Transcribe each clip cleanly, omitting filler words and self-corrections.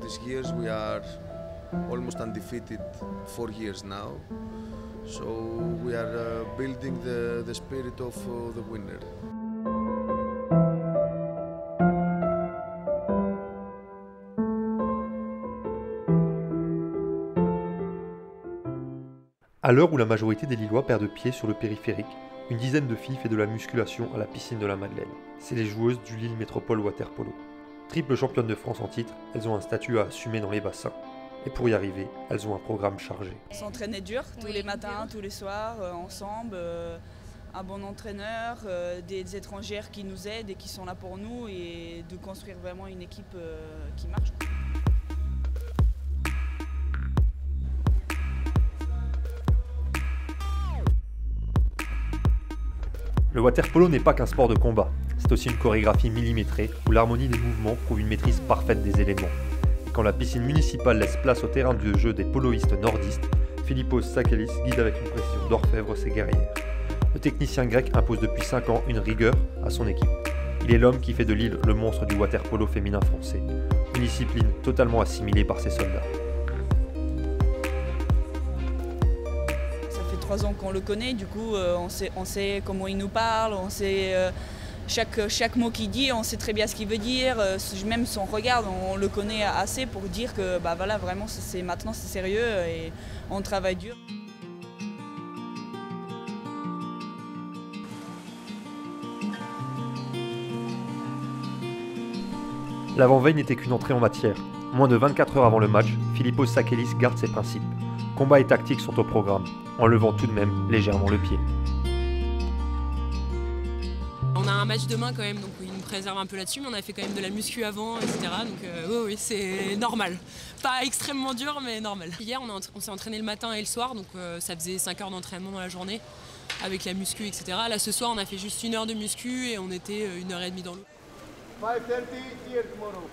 these years. We are almost undefeated 4 years now. So we are building the spirit of the winner. À l'heure où la majorité des Lillois perdent pied sur le périphérique, une dizaine de filles fait de la musculation à la piscine de la Madeleine. C'est les joueuses du Lille Métropole Water Polo. Triple championnes de France en titre, elles ont un statut à assumer dans les bassins. Et pour y arriver, elles ont un programme chargé. S'entraîner dur, tous les matins, tous les soirs, ensemble. Un bon entraîneur, des étrangères qui nous aident et qui sont là pour nous et de construire vraiment une équipe qui marche. Le water-polo n'est pas qu'un sport de combat, c'est aussi une chorégraphie millimétrée où l'harmonie des mouvements prouve une maîtrise parfaite des éléments. Et quand la piscine municipale laisse place au terrain de jeu des poloistes nordistes, Philippos Sakelis guide avec une précision d'orfèvre ses guerrières. Le technicien grec impose depuis 5 ans une rigueur à son équipe. Il est l'homme qui fait de Lille le monstre du water-polo féminin français, une discipline totalement assimilée par ses soldats. 3 ans qu'on le connaît, du coup on sait comment il nous parle, on sait chaque mot qu'il dit, on sait très bien ce qu'il veut dire, même son regard, on le connaît assez pour dire que bah voilà, vraiment maintenant c'est sérieux et on travaille dur. L'avant-veille n'était qu'une entrée en matière. Moins de 24 heures avant le match, Philippos Sakelis garde ses principes. Combat et tactique sont au programme, en levant tout de même légèrement le pied. On a un match demain quand même, donc il nous préserve un peu là-dessus, mais on a fait quand même de la muscu avant, etc. Donc oui, c'est normal. Pas extrêmement dur, mais normal. Hier, on s'est entraîné le matin et le soir, donc ça faisait 5 heures d'entraînement dans la journée, avec la muscu, etc. Là, ce soir, on a fait juste 1 heure de muscu et on était 1h30 dans l'eau. 5:30 here tomorrow.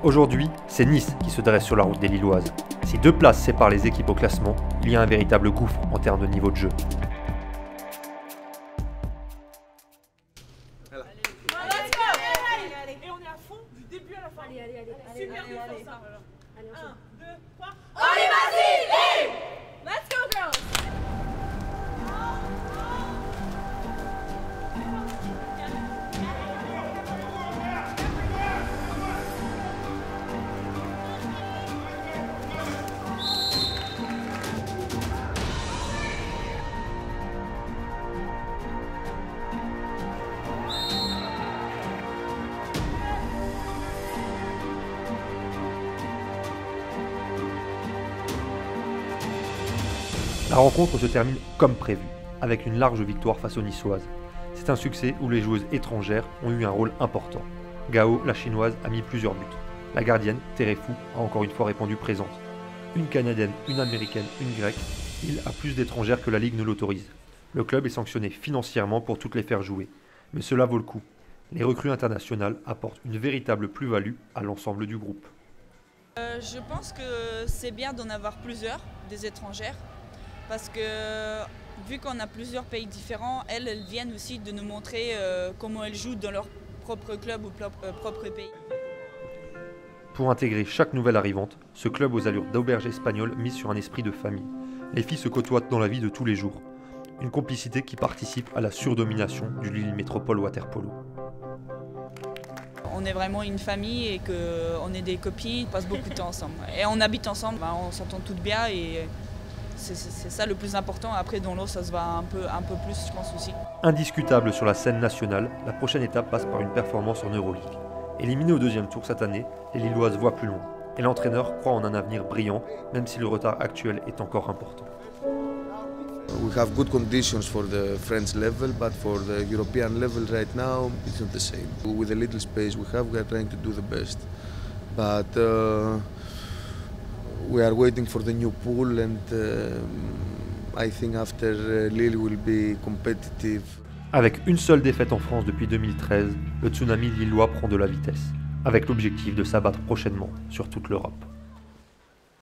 Aujourd'hui, c'est Nice qui se dresse sur la route des Lilloises. Si 2 places séparent les équipes au classement, il y a un véritable gouffre en termes de niveau de jeu. Et on est à fond du début à la fin. Allez. Super bien faire ça. 1, 2, 3. Allez, vas-y! Let's go, girls! La rencontre se termine comme prévu, avec une large victoire face aux Niçoises. C'est un succès où les joueuses étrangères ont eu un rôle important. Gao, la chinoise, a mis plusieurs buts. La gardienne, Terefu, a encore une fois répondu présente. Une canadienne, une américaine, une grecque, il a plus d'étrangères que la Ligue ne l'autorise. Le club est sanctionné financièrement pour toutes les faire jouer. Mais cela vaut le coup. Les recrues internationales apportent une véritable plus-value à l'ensemble du groupe. Je pense que c'est bien d'en avoir plusieurs, des étrangères. Parce que vu qu'on a plusieurs pays différents, elles viennent aussi de nous montrer comment elles jouent dans leur propre club ou propre pays. Pour intégrer chaque nouvelle arrivante, ce club aux allures d'auberge espagnole mise sur un esprit de famille. Les filles se côtoient dans la vie de tous les jours. Une complicité qui participe à la surdomination du Lille Métropole Water Polo. On est vraiment une famille et qu'on est des copines, on passe beaucoup de temps ensemble. Et on habite ensemble, on s'entend toutes bien et c'est ça le plus important. Après dans l'eau ça se va un peu plus je pense aussi. Indiscutable sur la scène nationale, la prochaine étape passe par une performance en Euroleague. Éliminée au 2e tour cette année, les Lilloises voient plus loin. Et l'entraîneur croit en un avenir brillant, même si le retard actuel est encore important. We have good conditions for the French level, but for the European level right now, it's not the same. With the little space we are trying to do the best. But we are waiting for the new pool, and I think after Lille will be competitive. Avec une seule défaite en France depuis 2013, le tsunami lillois prend de la vitesse. avec l'objectif de s'abattre prochainement sur toute l'Europe.